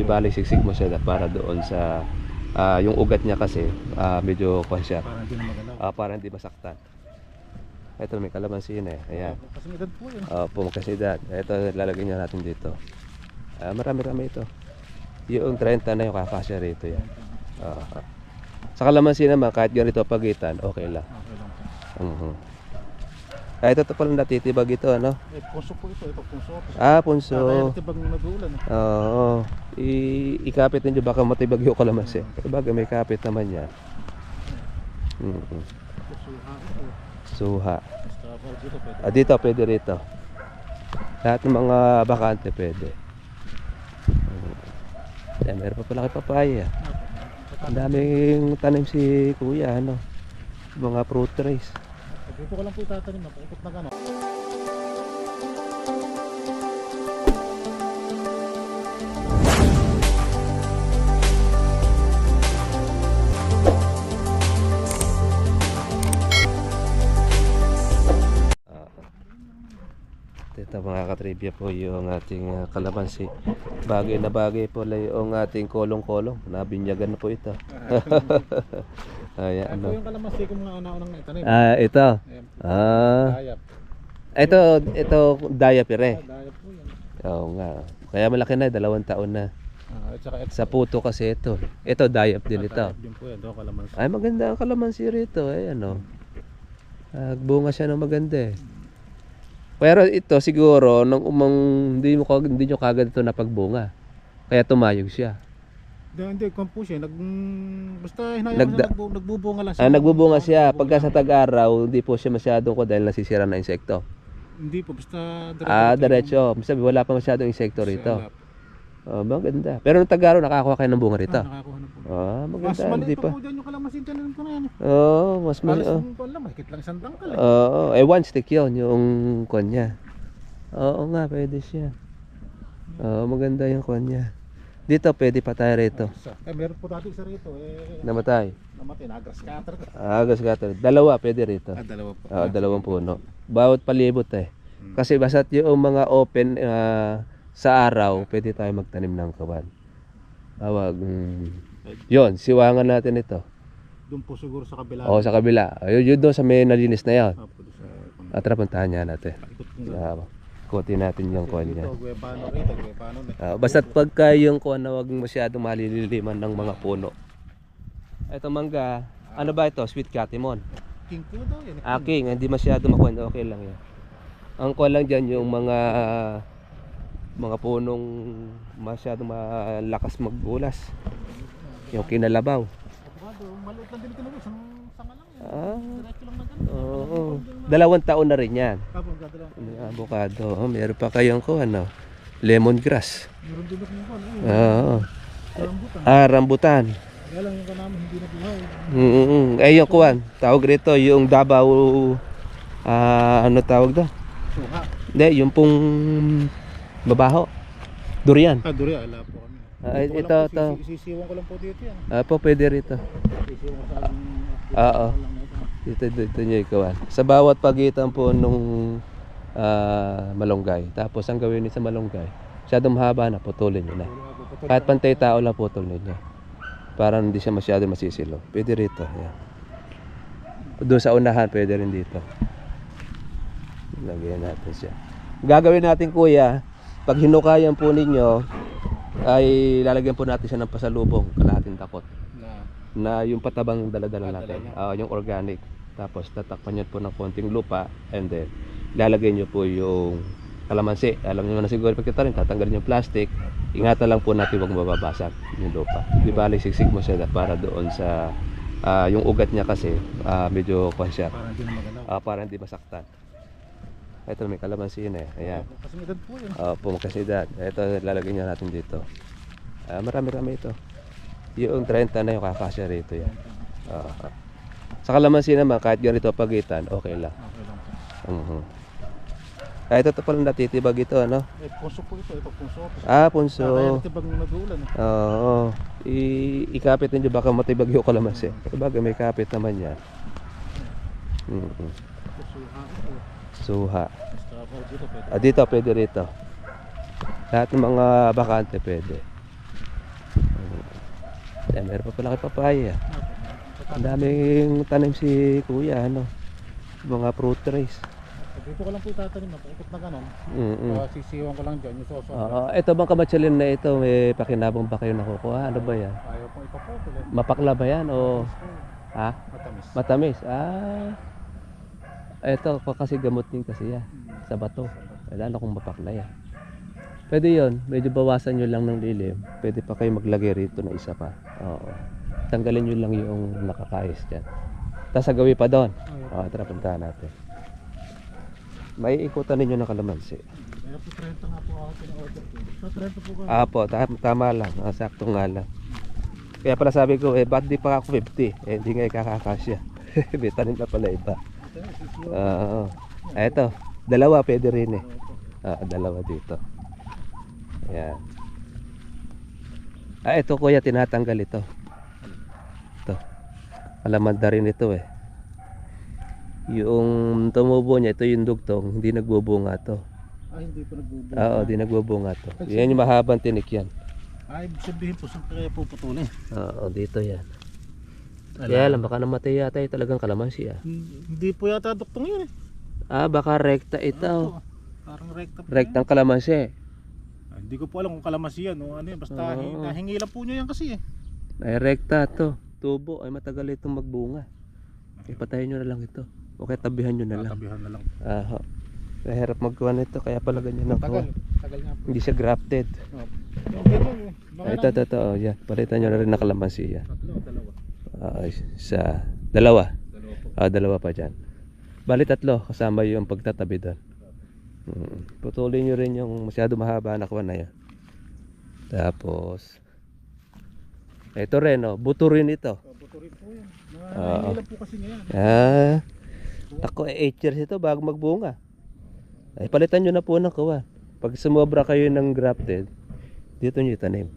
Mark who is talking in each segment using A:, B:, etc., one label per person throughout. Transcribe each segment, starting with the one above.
A: Di bali siksik mo siya para doon sa yung ugat niya kasi medyo konsya.
B: Para hindi na magalaw.
A: Para hindi masaktan. Ito may kalamansi na eh. Ayan.
B: Kasi edad po yun.
A: Magkasidad. Ito lalagyan niya natin dito. Marami-rami ito. Yung 30 na yung kakasya rito yan. Sa kalamansi naman kahit ganito pagitan, okay lang.
B: Okay lang po.
A: Ito palang natitibag ito, ano?
B: Punso po ito. Ito punso.
A: Punso.
B: Kaya natibag nung nag-uulan.
A: Oo. Ikapit ninyo baka matibag yung kalamansi. Bagay may kapit naman yan. Suha. Dito pwede rito. Lahat ng mga bakante pwede. Meron pa pala kay papaya. Ang daming tanim si kuya, ano? Mga fruit trees.
B: Dito ko lang po itatanim. Ikot na gano'n.
A: Ito mga katribya po yung ating kalamansi. Bagay na bagay po yung ating kolong-kolong. Nabinyagan na po ito. Ayan,
B: Ito yung kalamansi kong mga una-unang itanim.
A: Ito.
B: Dayap.
A: Ito dayapire.
B: Dayap po yan.
A: Oo nga. Kaya malaki na, 2 taon na.
B: At saka ito.
A: Sa puto kasi ito. Ito dayap din ito.
B: Dayap din po yan. Ito kalamansi.
A: Ay maganda ang kalamansi rito. Ayan o. Bunga siya ng maganda eh. Pero ito siguro nung hindi nyo kagad ito napagbunga. Kaya tumayog siya.
B: Hindi, kung po siya, basta hinayang siya, nagbubunga lang siya.
A: Nagbubunga siya. Pagka sa tag-araw, hindi po siya masyadong dahil nasisira na insekto.
B: Hindi po, basta
A: diretso. Sabi, wala pa masyadong insekto rito. Maganda. Pero nung tag-araw, nakakuha kayo ng bunga rito.
B: Nakakuha na po.
A: Maganda.
B: Mas
A: Hindi
B: maliit
A: pa.
B: po dyan yung kalamansi, tinanim ko na yan.
A: Mas maliit.
B: Alas po lang, mahigit lang isang tangkal eh.
A: One stick yun, yung konya. Oo nga, pwede siya. Maganda yung konya. Dito, pwede pa tayo rito.
B: Meron po dati isa rito.
A: Namatay.
B: Namatay, na-grass cutter.
A: Scatter. Dalawa, pwede rito.
B: Dalawa po.
A: 2 puno. Bawat palibot eh. Kasi basta't yung mga open sa araw, pwede tayo magtanim ng kawan. Yun, siwangan natin ito.
B: Doon po siguro sa kabila.
A: Sa kabila. Yun doon sa may nalinis na yun.
B: Sa
A: Puntahan niya natin. Ikutin natin yung kuwan niya.
B: Ito, Guepano rito, Guepano.
A: Basta't pagka yung kuwan na wag masyadong malililiman ng mga puno. Ito mangga, ano ba ito? Sweet catimon.
B: King po daw yan.
A: King, hindi masyado makuwan. Okay lang yan. Ang kuwan lang dyan yung mga punong masyadong malakas magbulas. Yung kinalabaw.
B: Maliit lang din ito na isang sanga lang yan. Diretso lang na ganun.
A: Oo. 2 taon na rin yan.
B: Avocado.
A: Avocado. Meron pa kayong lemongrass.
B: Meron din ako yung
A: Rambutan.
B: Kaya lang yung kanami hindi nabuhay.
A: Yung kuwan, tawag rito yung Davao, ano tawag daw?
B: Suha.
A: Hindi, yung pong babaho. Durian.
B: Durian, ala po kami.
A: Ito.
B: Sisiwan ko lang po dito yan.
A: Pwede rito.
B: Sisiwan ko sa
A: Dito nyo ikawan. Sa bawat pagitan po nung malunggay. Tapos ang gawin niyo sa malunggay, masyadong mahaba na, putulin nyo na. Kahit pantay tao lang putol ninyo. Para hindi siya masyado masisilo. Pwede rito. Yan. Doon sa unahan, pwede rin dito. Lagyan natin siya. Gagawin natin kuya, pag hinukayan po ninyo, ay lalagyan po natin siya ng pasalubong, kalahating takot. Na yung patabang dala-dala natin. Yung organic. Tapos tatakpan nyo po ng konting lupa and then lalagyan nyo po yung kalamansi. Alam nyo na siguro pagkita rin, tatanggalin yung plastic. Ingatan lang po natin huwag mababasag yung lupa. Di bali siksik mo siya para doon sa yung ugat niya kasi medyo konsya.
B: Para hindi na magalaw.
A: Para hindi masaktan. Ito may kalamansi na eh. Ayan.
B: Kasi edad po yun.
A: Magkasidad. Ito lalagyan niya natin dito. Marami-rami ito. Yung 30 na yung kakasya rito yan. Sa kalamansi naman kahit ganito pagitan, okay lang.
B: Okay lang po.
A: Ito palang natitibag ito, ano?
B: Punso po ito. Ito punso.
A: Punso.
B: Kaya natibag nung nag-uulan.
A: Ikapit ninyo baka matibag yung kalamansi. Bagay may kapit naman yan. Suha. Dito pwede rito. Lahat ng mga bakante pwede. Eh, meron pa pala kay papaya. Ang daming tanim si kuya, ano. Mga fruit trees.
B: Dito ko lang po itatanim, paikot na ganon. Sisiwan ko lang dyan, yung soso.
A: Ito bang kamatsalin na ito, may pakinabang ba kayo nakukuha? Ano ba yan?
B: Ayaw pong ipapotol eh.
A: Mapakla ba yan o ha?
B: Matamis.
A: Matamis? Ito kasi gamot din kasi yan sa bato. Lalo kung mapakla yan. Pwede yon, medyo bawasan nyo lang ng lilim. Pwede pa kayo maglagay rito na isa pa. Oo. Tanggalin nyo lang yung nakakais dyan. Tapos agawi pa doon. Tara, puntahan natin. May ikutan ninyo ng kalamansi.
B: Kaya po 30 nga po ako pina-order ko. Sa 30 po ka.
A: Po, tama lang. Sakto nga lang. Kaya pala sabi ko, ba't di pa ako 50? Hindi nga ikakakasya. May tanim na pala iba. Eto, dalawa pwede rin eh. Dalawa dito. Ayan. Ito kuya, tinatanggal ito. Ito. Alamanda rin ito eh. Yung tumubo niya, ito yung dugtong, hindi nagbubunga to.
B: Hindi po nagbubunga.
A: Oo, hindi nagbubunga to. Yan yung mahabang tinik yan.
B: Ibig sabihin po, saan kaya po putulin?
A: Oo, dito yan. Kaya lang, baka namatay yata yung talagang kalamansi
B: Hindi po yata duktong yun eh.
A: Baka rekta ito.
B: Parang rekta po.
A: Rektang kalamansi.
B: Hindi ko po alam kung kalamansi yan o ano yan. Basta hingi lang po nyo yan kasi eh.
A: Ay, rekta to. Tubo, ay matagal itong magbunga. Ipatayin nyo na lang ito. O kaya tabihan nyo na lang.
B: Tabihan na lang.
A: Mahirap magkuha nito, kaya pala ganyan ang kuha.
B: Tagal nga po.
A: Hindi siya grafted. Ito. Yan. Palitan nyo na rin na kalamansi yan. Dalawa. Dalawa pa dyan. Bali 3 kasama yung pagtatabi doon. Putulin nyo rin yung masyado mahaba na kuha na yan. Tapos ito rin, buto rin ito.
B: Buto rin po yan. Nangilan po kasi niya.
A: Ako 8 years ito bago magbunga. Ay palitan nyo na po ng kuha. Pag sumobra kayo ng grafted, dito nyo itanim.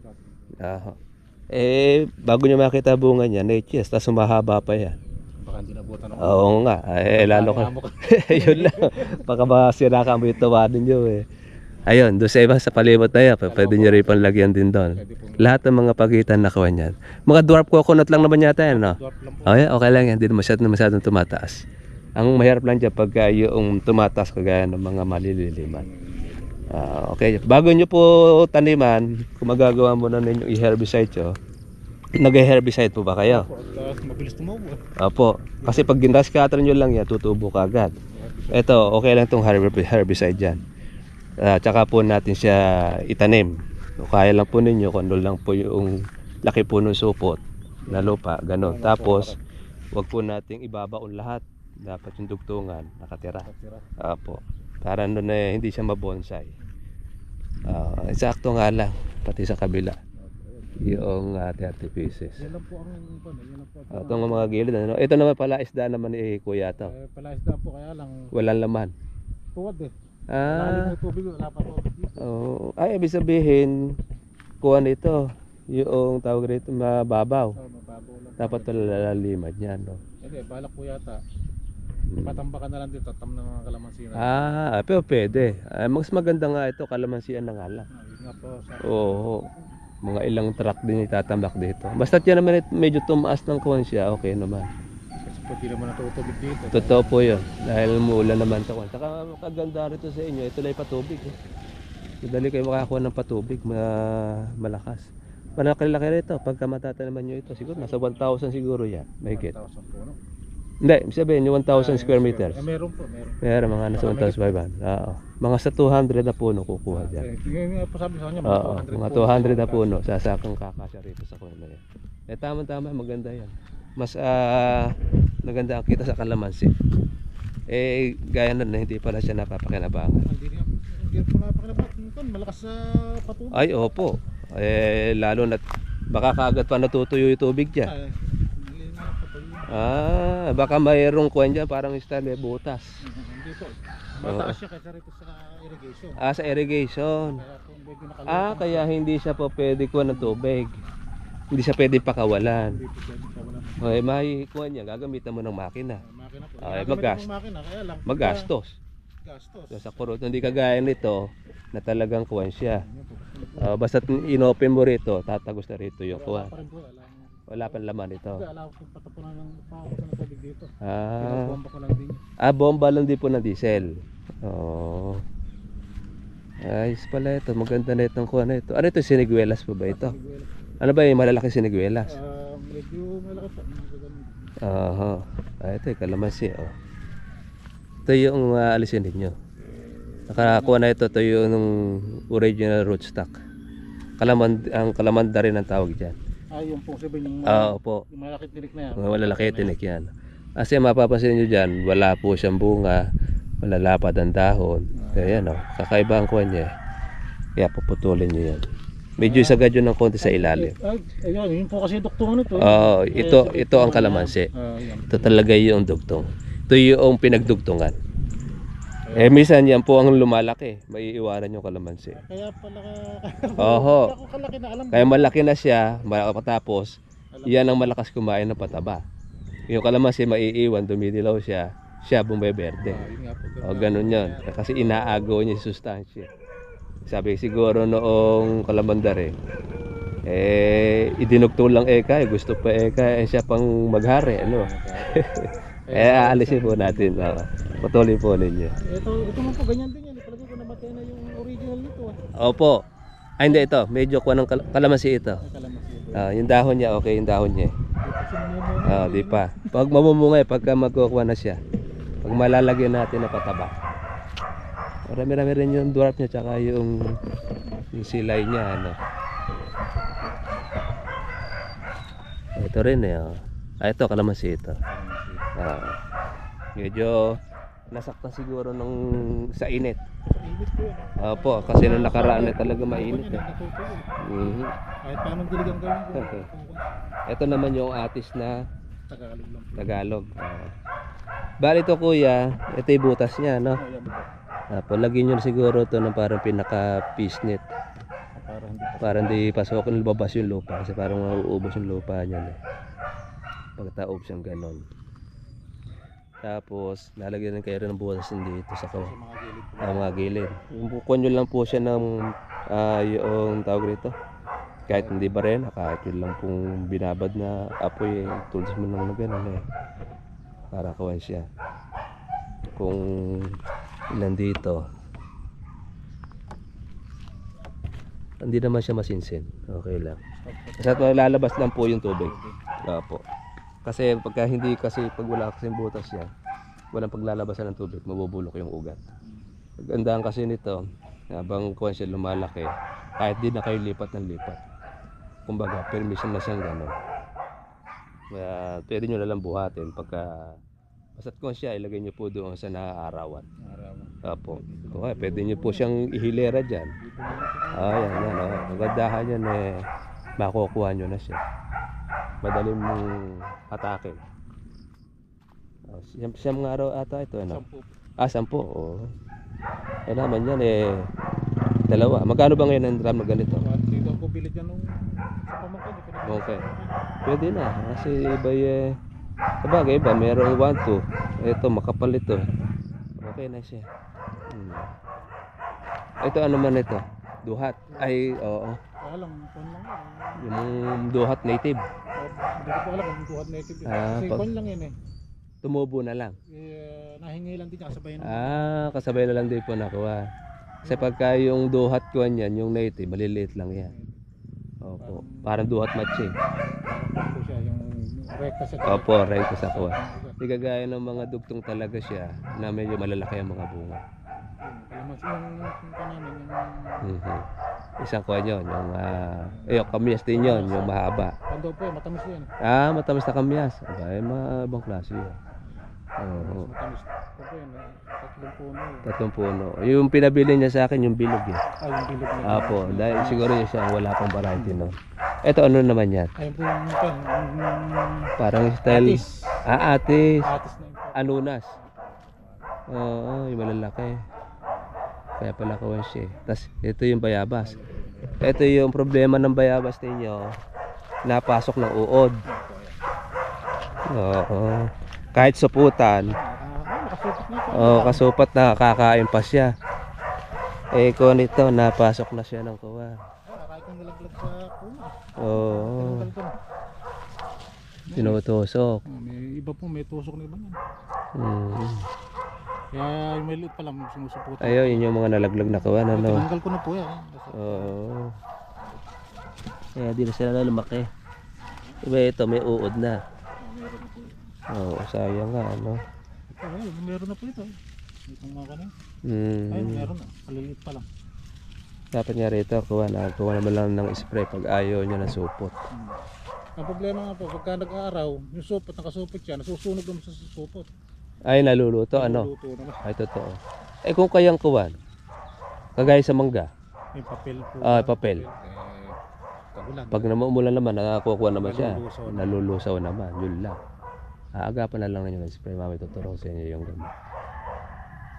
A: Bago nyo makita bunga niya, 8 years, tapos sumahaba pa yan.
B: Baka hindi nabutan ako.
A: Oo nga, lalo ka. Yun lang. Baka masira ka mo yung tawanin nyo eh. Ayun, doon sa iba sa palibot na yan, pwede nyo rin panlagyan din doon. Lahat ng mga pagitan na kuha niyan. Mga dwarf coconut lang naman yata yan, no? Okay lang yan, hindi masyadong tumataas. Ang mahirap lang dyan pagka yung tumataas kagaya ng mga malililiman. Okay, bago nyo po taniman, kung magagawa mo na ninyong i-herbicide nyo, nag-herbicide po ba kayo?
B: Mabilis tumubo.
A: Opo, kasi pag ginraskater nyo lang yan, tutubo ka agad. Ito, okay lang itong herbicide dyan. Tsaka po natin siya itanim. Kaya lang po ninyo kung ano lang po yung laki po ng supot na lupa, gano'n. Tapos, wag po nating ibabaon lahat. Dapat yung dugtungan nakatira. Apo. Para nun hindi siya mabonsai. Eksakto nga lang pati sa kabila. Yung 30 pieces.
B: Yan lang po ang
A: itong mga gilid ano. Ito naman pala isda naman ni kuya to.
B: Pala isda po kaya lang
A: walang laman.
B: tuwad eh. Lalim ng tubig, wala pa tubig dito.
A: Ay ibig sabihin kuha nito yung tawag rito mababaw.
B: Mababaw lang.
A: Dapat laliman yan, no.
B: Hindi, balak po yata. Patambakan na lang dito, tam ng mga kalamansi na.
A: Pero pwede. Mas maganda nga ito, kalamansian na nga lang.
B: Yun nga po.
A: Oo. Mga ilang truck din itatambak dito. Basta yan naman medyo tumaas ng kuwan siya, okay naman.
B: Kasi po di naman natutubig dito.
A: Totoo po yun. Dahil muulan naman ito. Saka maganda rito sa inyo, ito lang patubig. Madali kayo makakuha ng patubig, malakas. Malaki-laki rito. Pagka matatanaman nyo ito, siguro nasa 1,000 siguro yan. Mahigit.
B: 1,000 po, no?
A: Hindi, sabihin yung 1,000 square meters.
B: Meron po, meron.
A: Meron mga nasa 1,500. Mga sa 200 na puno kukuha dyan.
B: Yung sabi sa kanya,
A: Mga 200 na puno, sasakang kakasya rito sa kuno yan. Tama-tama, maganda yan. Mas maganda ang kita sa kalamansi. Gaya na hindi pala siya napapakinabangan.
B: Hindi po napakinabangan. Malakas sa patubig.
A: Ay, opo. Lalo na baka kaagad pa natutuyo yung tubig dyan. Baka mayroong kuwan dyan, parang style butas.
B: Hindi po. Mataas siya kaysa rito sa irrigation.
A: Sa irrigation. Kaya hindi siya po pwede kuha ng tubig. Hindi siya pwede pakawalan.
B: Hindi po pwede pakawalan.
A: May kuha niya, gagamitan mo ng makina.
B: Makina po.
A: Magastos. Sa kurot, hindi kagaya nito na talagang kuwan siya. Basta inopen mo rito, tatagos na rito yung kuwan. Wala pang laman ito.
B: Kaya alam ko patapunan ng pakusan ng tubig dito.
A: Ah,
B: Bomba ko lang din.
A: bomba lang din po ng diesel. Oo. Ayos pala ito. Maganda na itong kuha na ito. Ano ito? Siniguelas po ba ito? Ano ba yung malalaki siniguelas?
B: Medyo malaki pa.
A: Aha. Ito yung kalamansi. Oh. Ito yung alisin ninyo. Nakakuha na ito. Ito yung original rootstock. Ang kalamanda rin ang tawag dyan.
B: Yung pong sabi yung
A: po.
B: yung malaki tinik na yan.
A: Malalaki tinik yan. Kasi mapapansin nyo dyan, wala po siyang bunga, malalapad ang dahon. Kaya yan, kakaiba ang kuha niya. Kaya puputulin nyo yan. Medyo isagad yun ng konti sa ilalim.
B: Ayun, yun po kasi dugtungan ito.
A: Ito ang kalamansi. Ito talaga yung dugtong. Ito yung pinagdugtungan. Minsan yan po ang lumalaki. Maiiwanan yung kalamansi.
B: Kaya pala
A: Oho.
B: kalaki na alam.
A: Kaya malaki na siya, matapos, yan ang malakas kumain ng pataba. Yung kalamansi maiiwan, dumidilaw siya, siya bumiberde. O ganun yun. Kasi inaagaw niya yung sustansya. Sabi siguro noong kalamandare, idinugtong lang eka, gusto pa eka, siya pang maghari, ano. Aalisin po natin. Patuloy po ninyo.
B: Ito mo po, ganyan din yan. Palagi ko namatay na yung original nito.
A: Opo. Ay hindi ito. Medyo kuha ng kalamansi ito. Yung dahon niya, okay yung dahon niya. Di pa. Pag mamumungay, pagka magkukuha na siya. Pag malalagyan natin na pataba. Marami-rami rin yung dwarf niya, tsaka yung silay niya. Ano. Ito rin ito, kalamansi ito. Medyo nasaktan siguro sa init. Opo, kasi nung nakaraan talaga mainit.
B: Kahit paano diligang gawin ko.
A: Ito naman yung atis na
B: Tagalog lang.
A: Tagalog. Bali ito kuya, ito yung butas niya, no? Lagyan nyo siguro ito ng parang pinaka-piece net. Para hindi pasok, lumabas yung lupa. Kasi parang mauubos yung lupa niyan. Pagkataob siyang ganon. Tapos lalagyan ng kayo ng butas dito sa mga gilid. Yung bukon nyo lang po siya ng yung tawag rito. Kahit hindi ba rin, kahit yun lang pong binabad na apoy, tulos mo lang na gano'n para kawan siya. Kung ilan dito, hindi naman siya masinsin. Okay lang. Kasi lalabas lang po yung tubig. Opo. Kasi pag wala kasing butas yan, walang paglalabasan ng tubig, mabubulok yung ugat. Pagandaan kasi nito, habang kuwan siya lumalaki, kahit di na kayo lipat ng lipat. Kumbaga, permission na siyang gano'n. Pwede nyo nalang buhatin pagka basta't kuwan siya, ilagay nyo po doon sa naaarawan. Opo. Okay, pwede nyo po siyang ihilera dyan. Yan. Magandahan yan makukuha nyo na siya. Madaling mong atakin. Siyam nga araw ata ito, ano? 10. Eh naman yan dalawa. Magkano ba ngayon ang drum na ganito?
B: Dito ako bilid yan sa pamangkin.
A: Okay. Pwede na. Kasi iba sabagay iba, mayroong 1, 2. Ito, makapal ito. Okay na siya. Ito ano man ito? Duhat. Ay, oo.
B: Alam, kung lang yan.
A: Yung duhat native.
B: Hindi ko alam kung duhat native yun. Kasi kung lang yan
A: Tumubo na lang.
B: Nahingi lang din niya kasabay na.
A: Kasabay na lang din po nakuha. Kasi pagka yung duhat ko yan, yung native, maliliit lang yan. Opo. Parang duhat matching.
B: Opo siya, yung rekta sa
A: Opo, rekta sa kuha. Hindi kagaya ng mga dugtong talaga siya na medyo malalaki ang mga bunga.
B: Kalamansi yung kanamin, yung
A: isang kuha yun, yung kamyas din yun, yung mahaba.
B: Pando po matamis yan.
A: Matamis na kamyas. Abay, mabang klase yun.
B: Matamis po yan, 3 puno.
A: 3 puno. Yung pinabili niya sa akin, yung bilog eh.
B: Yung bilog na.
A: Apo, dahil siguro yun siya, wala pang variety, no? Ito, ano naman yan?
B: Ayun po yung
A: parang style.
B: Atis.
A: Atis.
B: Atis na yung
A: Anunas. Oo, yung malalaki. Kaya pala kawan siya. Tapos ito yung bayabas. Ito yung problema ng bayabas ninyo. Napasok ng uod. Oo. Kahit suputan. Kasupat na kakain pa siya. Kung ito, napasok na siya ng kuwan.
B: Kahit kung nalaglag sa puno.
A: Oo. Tinutusok.
B: May iba po, may tusok na iba yan.
A: Mm.
B: Kaya yung may liit pa lang, sinusuputan.
A: Ayun, yun yung mga nalaglag na kawan, ano.
B: Tinanggal ko na po yan.
A: Oo. Kaya di na sila lumaki. Iba ito, may uod na. Oo, sayang nga, ano.
B: Ito, ayun, meron na po ito. Itong mga kanina. Ayun,
A: Mm.
B: meron na. Kaliliit pa lang.
A: Dapat nga rito, kuha naman lang ng spray pag ayaw nyo na supot.
B: Ang problema nga po, pagka nag-aaraw, yung supot, nakasupot siya, nasusunog naman sa supot.
A: Ay, naluluto, ano?
B: Luto naman.
A: Ay, totoo. Eh, kung kayang kuwan, kagaya sa mangga,
B: Yung papel po.
A: papel.
B: Kagulan.
A: Pag umulan naman, nakakuha naman siya.
B: Nalulusaw na.
A: Nalulusaw naman, yun lang. Aagapan na lang ninyo ng spray, mami, tuturo sa inyo yung gamot.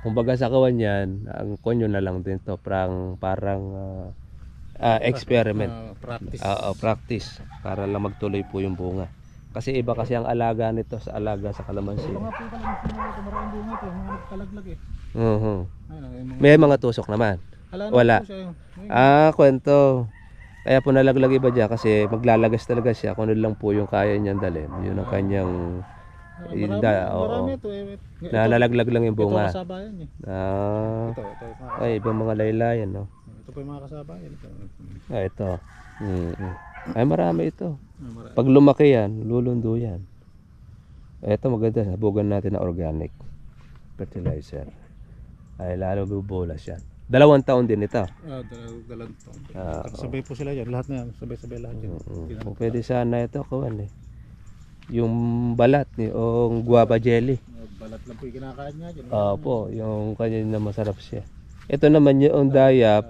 A: Kumbaga sa kawan yan, ang konyo na lang din to, parang experiment.
B: Practice.
A: Practice, para lang magtuloy po yung bunga. Kasi iba kasi ang alaga nito sa alaga sa kalamansi.
B: Ito nga po yung kalamansi na ito, maraming bunga ito, mga nagkalaglag eh.
A: Mhm.
B: Ayun, yung mga...
A: May mga tusok naman.
B: Hala na
A: Wala.
B: po siya yun.
A: Kwento. Kaya po nalaglag iba dyan kasi maglalagas talaga siya kung ano lang po yung kaya niyang dalhin. Yun ang kanyang
B: Marami ito eh.
A: nalaglag lang yung
B: Ito
A: bunga.
B: kasabayan eh. Ito.
A: Ay, ibang mga laylayan, no?
B: Ito po yung mga kasabayan. Ito.
A: Ito. Ay, marami ito.
B: Marami.
A: Pag lumaki yan, lulundo yan. Ito maganda, sabugan natin na organic fertilizer. Ay, lalo bubulas yan. 2 taon din ito.
B: Dalang to. Sabay po sila yan. Lahat na yan. Sabay-sabay lahat yan.
A: Kung pwede sana ito, kawan eh. Yung balat, yung guava jelly.
B: Balat lang po yung kinakain niya dyan.
A: Opo, yung kanya na masarap siya. Ito naman yung dayap,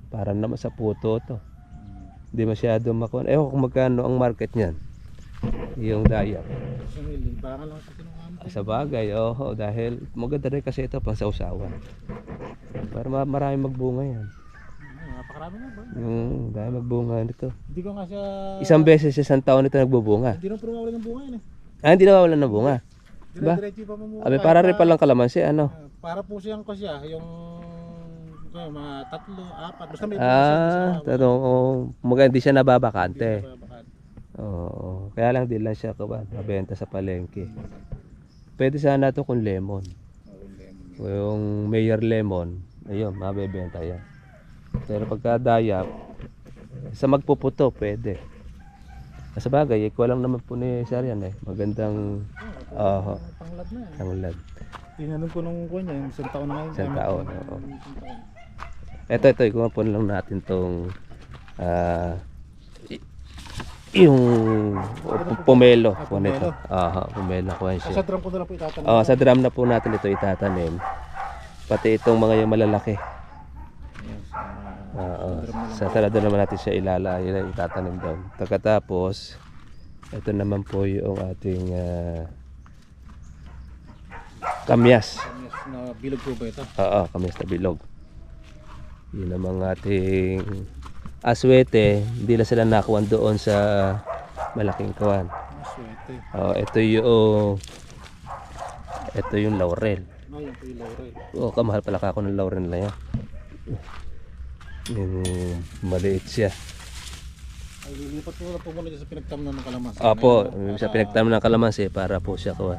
A: para naman sa puto to. Hindi masyado makuha. Kung magkano ang market niyan. Yung dayap.
B: Baka lang sa kinuha.
A: Sa bagay, dahil maganda rin kasi ito pang sausawan. Para marami magbunga yan.
B: Napakarami na ba?
A: Dahil magbunga nito.
B: Hindi ko nga siya...
A: Isang beses sa isang taon ito nagbubunga.
B: Hindi na puro mawala ng bunga yun eh.
A: Hindi nawawalan ng bunga. Ba?
B: Diretso pa mamuha.
A: Para rin palang kalamansi, ano?
B: Para po siyang ko siya, yung mga 3, 4, basta may
A: Maganda hindi siya nababakante.
B: Babakan.
A: Oo. Kaya lang di lang siya mabenta sa palengke. Pwede sana ito kung lemon. Yung mayor lemon, ayun, mabebenta yan. Pero pagka dayap, sa magpuputo, pwede. Sa bagay, ikaw lang naman po ni Sir yan eh. Magandang
B: Panglad na yan.
A: tanglad.
B: Tinanong ko nung kuha niya, yung 1 taon na ngayon.
A: 1 taon, oo. Ito, ikuha lang natin tong yung pomelo po nito. Pomelo ko siya.
B: Sa drum ko na lang po itatanim.
A: Sa drum na po natin ito itatanim. Pati itong mga yung malalaki. Sa sarado naman natin siya itatanim doon. Pagkatapos, ito naman po yung ating kamyas.
B: Kamyas na bilog po ba ito?
A: Kamyas na bilog. Yun ang mga ating aswete. Hindi na sila nakuha doon sa malaking kawan.
B: Aswete.
A: Ito yung laurel.
B: Yan po yung laurel.
A: Kamahal pala ako ng laurel na yan. Yung maliit siya.
B: Ay, lilipat ko na po muna dyan sa pinagtamnan ng kalamansi.
A: Sa pinagtamnan ng kalamansi para po siya kawan.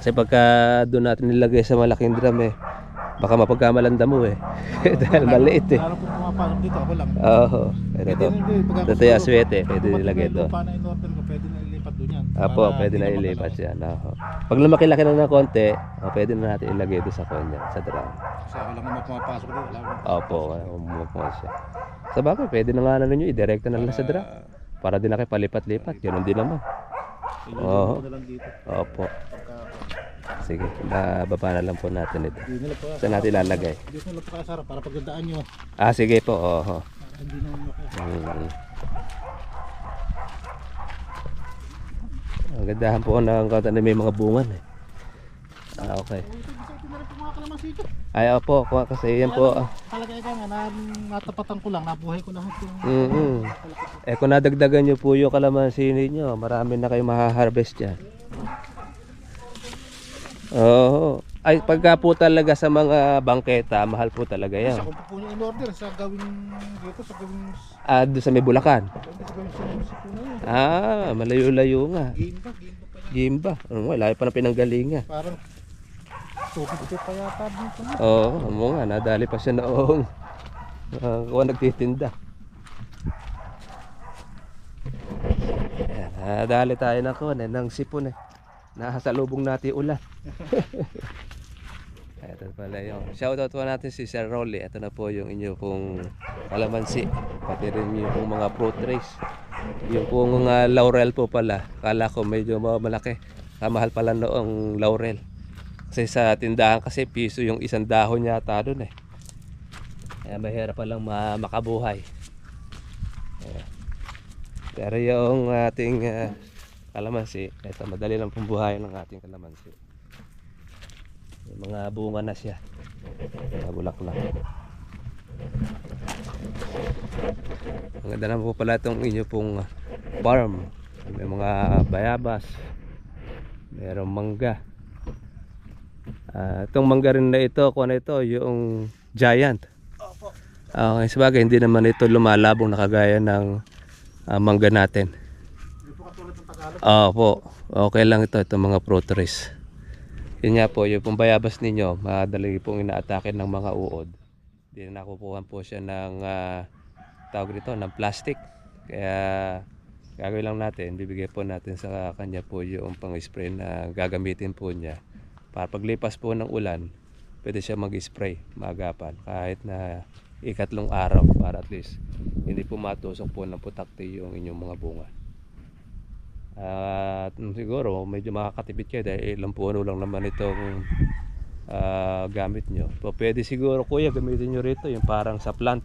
A: Kasi pagka doon natin nilagay sa malaking drum baka mapagkamalanda mo dahil maliit
B: Lalo po pumapasok dito, ako lang.
A: Ito yung aswete, pwede nilagay doon.
B: Paano in-order ko, pwede na ilipat doon yan.
A: Pwede na ilipat yan. Pag lumaki-laki na ng konti, pwede na natin ilagay doon sa kanya, sa drum.
B: Kasi ako lang naman pumapasok dito.
A: Umupo siya. Sa bagay, pwede na nga na ninyo, i-directa na lang sa drum. Para din na kayo palipat-lipat, yun din naman. Sige, bababa na lang po natin ito. Saan natin ilalagay?
B: Dito na lang po kaya Sarah, para pagdadaan nyo.
A: Sige po,
B: Hindi na makaya.
A: Ang gandahan po ng kanta na may mga bungan okay.
B: Ito na rin po mga kalamansi ito.
A: Opo, kasi yan po.
B: Talaga ikaw nga, natapatan ko lang, nabuhay ko na yung...
A: Kung nadagdagan nyo po yung kalamansi ninyo, marami na kayo mahaharvest dyan. Ay, pagka po talaga sa mga bangketa, mahal po talaga yan.
B: Sa kung po niyo in order sa gawing dito, sa gawing
A: Doon sa may Bulacan.
B: sa gawing sa puno yun.
A: Malayo-layo nga.
B: Game ba pa yan.
A: Gimba. Layo pa ng pinanggalingan.
B: Parang tubig ko pa yata dito.
A: Oo, nga, nadali pa siya noong kung nagtitinda. Ayan, nadali tayo ng sipon eh. Nakasalubong natin ulan. Ito pala yung shoutout po natin si Sir Rolly. Ito na po yung inyo pong kalamansi. Pati rin yung pong mga fruit trees. Yung pong laurel po pala. Kala ko medyo malaki. Kamahal pala noong laurel. Kasi sa tindahan kasi piso yung isang dahon yata doon eh. Kaya mahirap palang makabuhay. Ayan. Pero yung ating kalamansi, ito madali lang pong buhayin ng ating kalamansi. May mga bunga na siya. Mga bulaklak. Ang ganda naman po pala itong inyo pong farm. May mga bayabas. Mayroong mangga. Itong mangga rin na ito, kung ano ito, yung giant. Okay, sabagay, hindi naman ito lumalabong na kagaya ng mangga natin. Po, okay lang ito, itong mga fruit trees. Yun nga po, yung pong bayabas ninyo, madali pong inaatake ng mga uod. Hindi na nakukuhan po siya ng tawag dito, ng plastic. Kaya gagawin lang natin, bibigay po natin sa kanya po yung pang-spray na gagamitin po niya. Para paglipas po ng ulan, pwede siya mag-spray maagapan kahit na ikatlong araw para at least hindi po matusok po ng putakti yung inyong mga bunga. At siguro medyo makakatipid kayo dahil ilang puno lang naman itong gamit nyo. So, pwede siguro kuya gamitin nyo rito yung parang sa plant.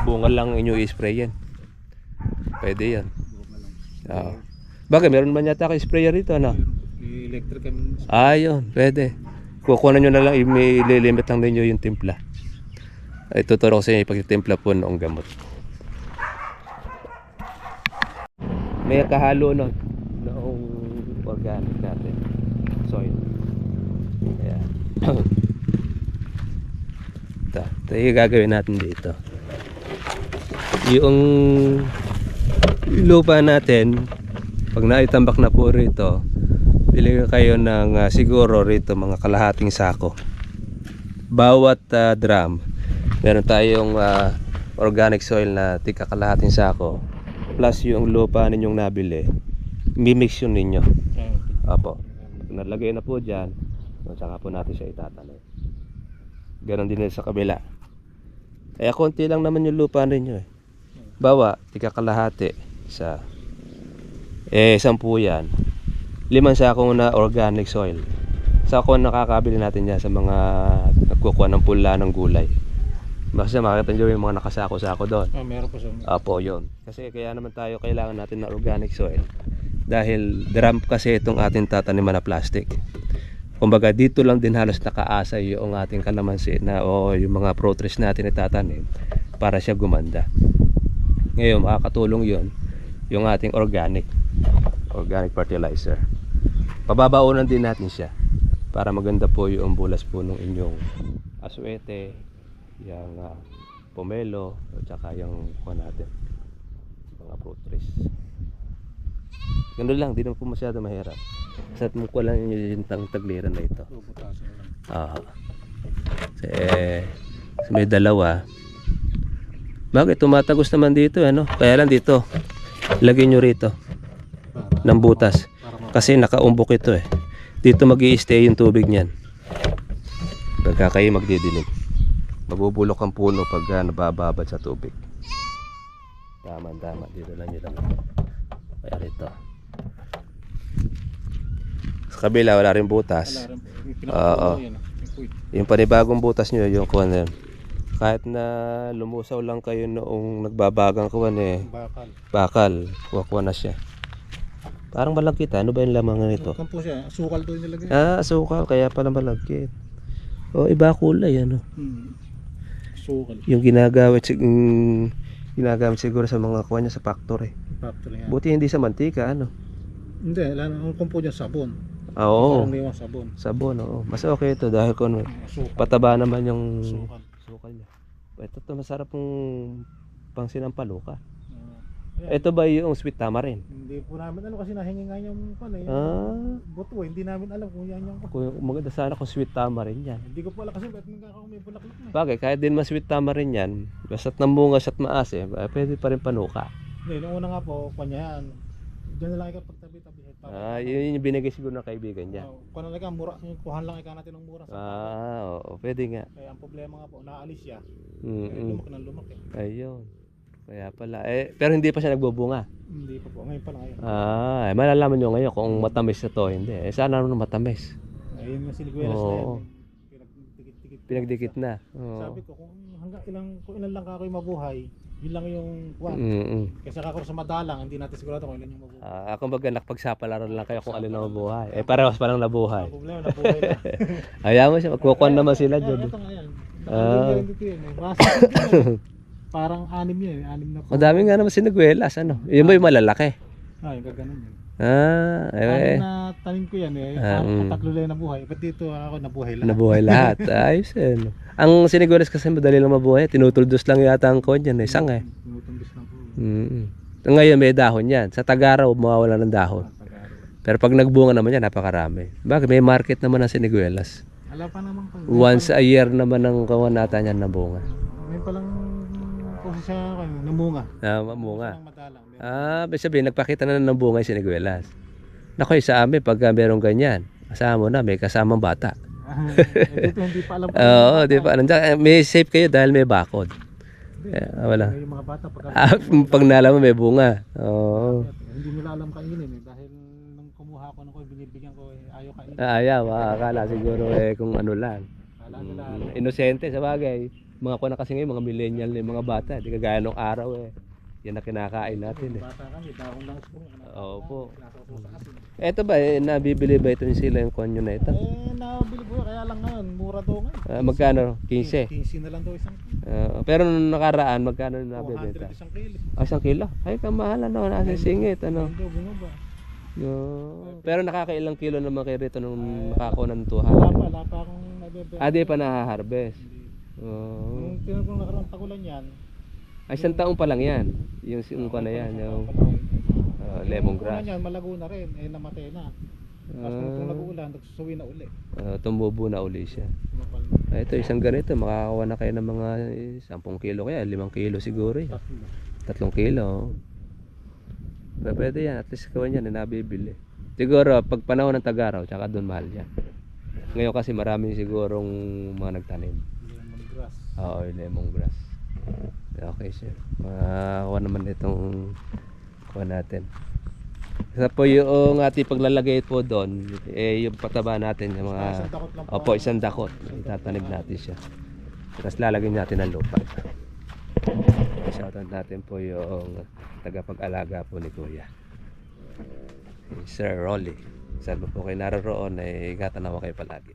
A: Bunga lang inyo i-spray yan. Pwede yan. Bagay meron man yata kayo sprayer rito ano?
B: Electric and
A: Yun, pwede. Kukunan nyo na lang, ililimit lang ninyo yung timpla. Ituturo ko sa inyo pagtitimpla po noong gamot. May kahalo nun noong organic natin soil. Ayan. Ito yung gagawin natin dito. Yung lupa natin, pag naitambak na po rito, bili kayo ng siguro rito mga kalahating sako. Bawat drum, meron tayong organic soil na tika kalahating sako. Plus yung lupa ninyong nabili, mimix yun ninyo. Apo. Nalagay na po dyan, saka po natin siya itatanim. Ganon din sa kabila. Kaya konti lang naman yung lupa ninyo eh. Bawa, tika kalahati sa 10 yan. 5 sakong na organic soil. Sako nakakabili natin yan sa mga nagkukuha ng pula ng gulay. Kasi makikita nyo yung mga nakasako-sako doon.
B: meron pa siya.
A: Apo, yun. Kasi kaya naman tayo kailangan natin ng organic soil. Dahil drum kasi itong ating tataniman na plastic. Kumbaga dito lang din halos nakaasa yung ating kalamansi na o yung mga fruit trees natin itatanim para siya gumanda. Ngayon makakatulong yun yung ating organic fertilizer. Pababaunan din natin siya para maganda po yung bulas po ng inyong aswete, yung pomelo at saka yung natin mga fruit trees. Ganun lang, di naman po masyado mahirap. Sa ko lang yung tagliran na ito. Kasi may dalawa. Bakit tumatagos naman dito ano? Kaya lang dito lagyan nyo rito ng butas kasi nakaumbok ito eh. Dito mag-i-stay yung tubig niyan pagka kayo magdidilig. Mabubulok ang puno pag nabababad sa tubig. Tama dito lang yun lang. Kaya rito sa kabila wala rin butas. Yung panibagong butas nyo yung kuwan na yun. Kahit na lumusaw lang kayo noong nagbabagang kuwan eh, bakal kuha na siya. Parang malagkit. Ano ba yung lamangan nito?
B: Kampo siya, asukal doon nilagay.
A: Asukal, kaya pala malagkit. Iba kulay ano.
B: Asukal.
A: Yung ginagamit siguro sa mga kuha niya sa factory.
B: Factory.
A: Buti hindi sa mantika ano.
B: Hindi, ang kampo niya sabon.
A: Oo.
B: Parang may mga sabon.
A: Sabon, oo. Mas okay ito dahil kung
B: Suka.
A: pataba naman yung
B: Sukan.
A: sukal niya. Ito masarap pong pang sinampaluka.
B: Ayan.
A: Ito ba yung sweet tamarind?
B: Hindi po namin alam kasi nahingi nga yung yung buto. Hindi namin alam kung yan yung
A: Kung maganda sana kung sweet tamarind yan.
B: Hindi ko po alam kasi ba't may bulaklak na.
A: Bagay, kahit din mas sweet tamarind yan, basta't namungas at maasim, pwede pa rin panuka.
B: Hindi, nung una nga po, kanya yan. Diyan na lang ikaw pagtabi-tabi.
A: Yun yung binigay siguro ng kaibigan niya.
B: Kung ano lang mura, kuhan lang ikaw natin ng mura.
A: Oo, pwede nga.
B: Kaya ang problema nga po, naalis siya.
A: Mm-mm.
B: Lumaki ng lumaki.
A: Ayun. Kaya pala. Pero hindi pa siya nagbubunga.
B: Hindi pa po, ngayon pa lang ngayon.
A: Malalaman nyo ngayon kung matamis na to, hindi. Sana naman matamis.
B: Ayun yung siliguelas na yan. Pinagdikit-dikit.
A: Pinagdikit na.
B: Sabi ko, kung ilan lang ako yung mabuhay, yun lang yung kuhan. Kasi ako sa madalang, hindi natin sigurado kung ilan yung mabuhay.
A: Kung baga nakpagsapalaran lang kayo kung alin ang mabuhay. Parehas pa lang nabuhay.
B: Ang problema, nabuhay na.
A: Ayaw mo siya, magkukuhan naman sila dyan.
B: Ito nga yan. Nakalinya dito yun. Basta parang 6 yun. 6 na po.
A: Madami nga naman siniguelas, ano. Yun ba yung malalaki?
B: Yung gaganon yun. 6
A: Eh.
B: na tanim ko yan eh. Ang 3 lang nabuhay. Ba't dito ako nabuhay lahat?
A: Nabuhay lahat. Ayos yan. Ang siniguelas kasi madali lang mabuhay. Tinutuldos lang yata ang kon yan. Isang eh.
B: Tinutumbis lang po.
A: Ngayon may dahon yan. Sa Tagaraw, mawawala ng dahon. Pero pag nagbunga naman yan, napakarami. Bakit? May market naman ng siniguelas.
B: Wala pa naman po.
A: Once a year naman ang kawan natin yan na bunga.
B: Ngayon palang kasi siya namunga.
A: Mamunga.
B: Madalang.
A: Ibig sabihin, nagpakita na ng bunga yung siniguelas. Naku, sa amin, pag merong ganyan, kasama mo na, may kasamang bata.
B: Dito hindi pa alam ko.
A: Oo, di ba? May safe kayo dahil may bakod. Wala.
B: Yung mga bata
A: Pag nalaman may bunga. Oo.
B: Hindi nila alam kainin eh. Dahil nung kumuha ko nung binibigyan ko ayaw kainin.
A: Ayaw, akala siguro kung ano lang.
B: Kala nila
A: Inosente sa bagay. Mga kuha na kasi ngayon, mga millennial na yung mga bata. Di kagaya nung araw yan na kinakain natin
B: bata kami, dahon lang sa bunga.
A: Opo. Eto ba, nabibili ba ito sila yung konyo na ito?
B: Nabili ko kaya lang ngayon, mura daw ngayon.
A: Magkano? 15?
B: 15 na lang daw isang
A: Pero nung nakaraan, magkano na nabibenta?
B: 200 isang kilo.
A: Isang kilo? Ay, kamahalan na, nasa singit. Ano?
B: Hindi, bumaba.
A: Pero nakakailang kilo naman kayo rito nung nakakuha ng 200?
B: Wala pa akong nabibenta.
A: Di pa na-harvest?
B: Nung tinagong nakarang tagulan yan.
A: Ay, isang taong pa lang yan. Yung singko na yan, yung lemongrass.
B: Yan, malago na rin, namatay na. Tapos kung nag-uulan, nagsusuwi na uli.
A: Tumubo na uli siya. Ito, isang ganito, makakakuha na kayo ng mga 10 kilo kaya, 5 kilo siguro. 3 kilo. Pwede yan, at least kawan yan, nabibili. Siguro, pag panahon ng Tagaraw, tsaka doon mahal yan. Ngayon kasi marami sigurong mga nagtanim.
B: Lemongrass.
A: Oo, lemongrass. Okay sir. Makakuha naman itong kuha natin. Isa po yung ating paglalagay po doon, yung pataba natin yung mga isang dakot. Itatanig natin siya. Tapos lalagyan natin ng lupa. Shoutout natin po yung tagapag-alaga po ni Kuya. Sir Rolly. Saan po kayo naroon, ingatan naman kayo palagi.